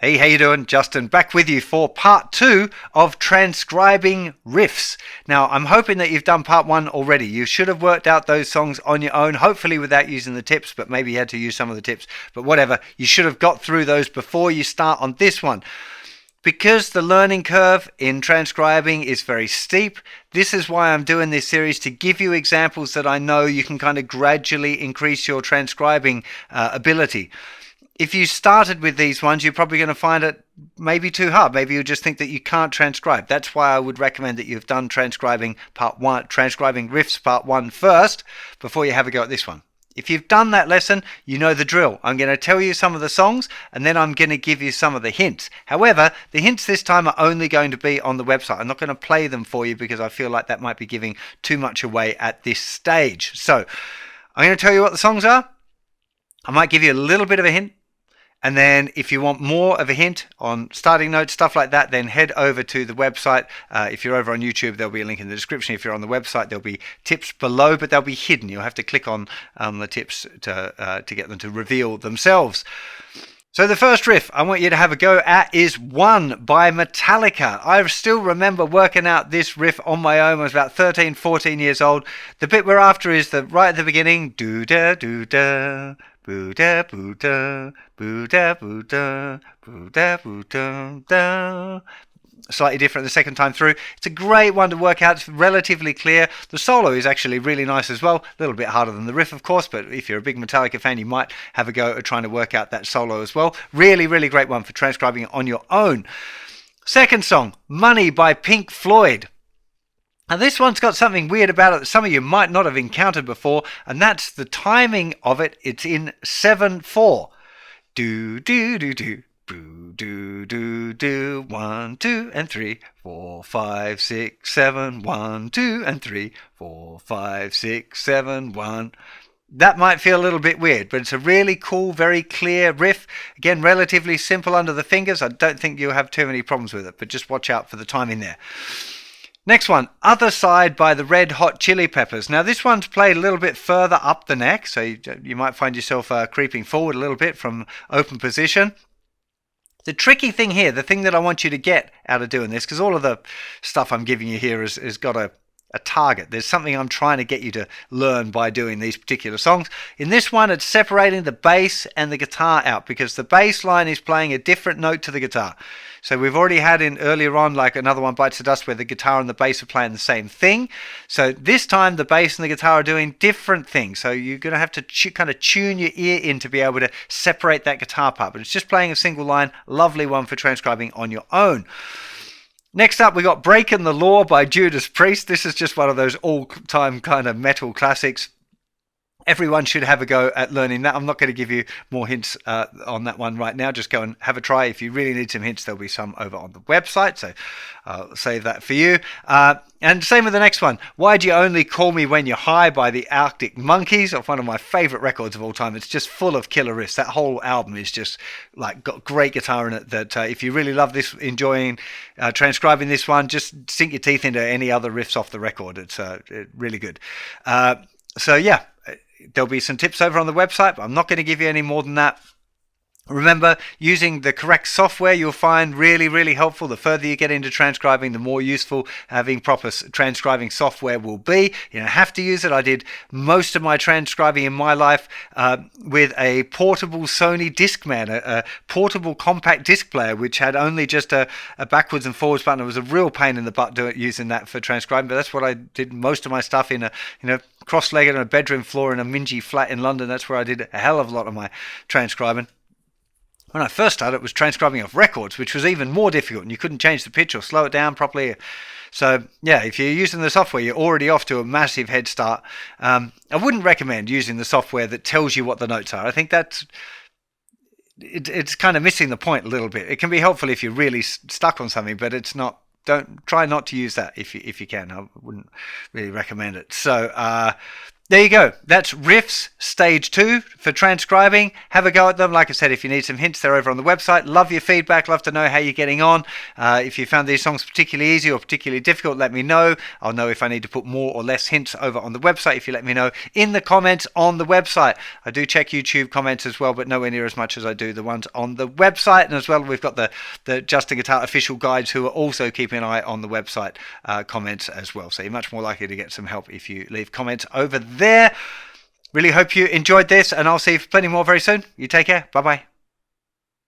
Hey, how you doing? Justin back with you for part 2 of transcribing riffs. Now, I'm hoping that you've done part 1 already. You should have worked out those songs on your own, hopefully without using the tips, but maybe you had to use some of the tips. But whatever, you should have got through those before you start on this one. Because the learning curve in transcribing is very steep, this is why I'm doing this series, to give you examples that I know you can kind of gradually increase your transcribing ability. If you started with these ones, you're probably going to find it maybe too hard. Maybe you just think that you can't transcribe. That's why I would recommend that you've done transcribing part 1, transcribing riffs part 1 first, before you have a go at this one. If you've done that lesson, you know the drill. I'm going to tell you some of the songs, and then I'm going to give you some of the hints. However, the hints this time are only going to be on the website. I'm not going to play them for you because I feel like that might be giving too much away at this stage. So I'm going to tell you what the songs are. I might give you a little bit of a hint. And then if you want more of a hint on starting notes, stuff like that, then head over to the website. If you're over on YouTube, there'll be a link in the description. If you're on the website, there'll be tips below, but they'll be hidden. You'll have to click on the tips to get them to reveal themselves. So the first riff I want you to have a go at is One by Metallica. I still remember working out this riff on my own. I was about 13, 14 years old. The bit we're after is right at the beginning. Do-da, do-da. Boo-da, boo-da, boo-da, boo-da, boo-da, boo-da, da. Slightly different the second time through. It's a great one to work out. It's relatively clear. The solo is actually really nice as well. A little bit harder than the riff, of course, but if you're a big Metallica fan, you might have a go at trying to work out that solo as well. Really, really great one for transcribing it on your own. Second song, Money by Pink Floyd. Now this one's got something weird about it that some of you might not have encountered before, and that's the timing of it. It's in 7/4. Do do do do. Do do do do. 1, 2 and 3 4 5 6 7 1 2 and 3 4 5 6 7 1. That might feel a little bit weird, but it's a really cool, very clear riff. Again, relatively simple under the fingers. I don't think you'll have too many problems with it, but just watch out for the timing there. Next one, Other Side by the Red Hot Chili Peppers. Now this one's played a little bit further up the neck, so you might find yourself creeping forward a little bit from open position. The tricky thing here, the thing that I want you to get out of doing this, because all of the stuff I'm giving you here has got a target. There's something I'm trying to get you to learn by doing these particular songs. In this one, it's separating the bass and the guitar out, because the bass line is playing a different note to the guitar. So we've already had in earlier on, like Another One Bites the Dust, where the guitar and the bass are playing the same thing. So this time the bass and the guitar are doing different things. So you're going to have to kind of tune your ear in to be able to separate that guitar part. But it's just playing a single line. Lovely one for transcribing on your own. Next up, we got Breaking the Law by Judas Priest. This is just one of those all-time kind of metal classics. Everyone should have a go at learning that. I'm not going to give you more hints on that one right now. Just go and have a try. If you really need some hints, there'll be some over on the website. So I'll save that for you. And same with the next one. Why'd You Only Call Me When You're High by the Arctic Monkeys. One of my favorite records of all time. It's just full of killer riffs. That whole album is just like got great guitar in it. That if you really love this, enjoying transcribing this one, just sink your teeth into any other riffs off the record. It's really good. So yeah. There'll be some tips over on the website, but I'm not going to give you any more than that. Remember, using the correct software you'll find really, really helpful. The further you get into transcribing, the more useful having proper transcribing software will be. You don't have to use it. I did most of my transcribing in my life with a portable Sony Discman, a portable compact disc player, which had only just a backwards and forwards button. It was a real pain in the butt using that for transcribing, but that's what I did most of my stuff in cross-legged on a bedroom floor in a mingy flat in London. That's where I did a hell of a lot of my transcribing. When I first started, it was transcribing off records, which was even more difficult, and you couldn't change the pitch or slow it down properly. So, yeah, if you're using the software, you're already off to a massive head start. I wouldn't recommend using the software that tells you what the notes are. I think it's kind of missing the point a little bit. It can be helpful if you're really stuck on something, but it's not. Try not to use that if you can. I wouldn't really recommend it. So There you go. That's Riffs Stage 2 for transcribing. Have a go at them. Like I said, if you need some hints, they're over on the website. Love your feedback. Love to know how you're getting on. If you found these songs particularly easy or particularly difficult, let me know. I'll know if I need to put more or less hints over on the website if you let me know in the comments on the website. I do check YouTube comments as well, but nowhere near as much as I do the ones on the website. And as well, we've got the Justin Guitar official guides who are also keeping an eye on the website comments as well. So you're much more likely to get some help if you leave comments over there. Really hope you enjoyed this, and I'll see you for plenty more very soon. You take care. Bye bye.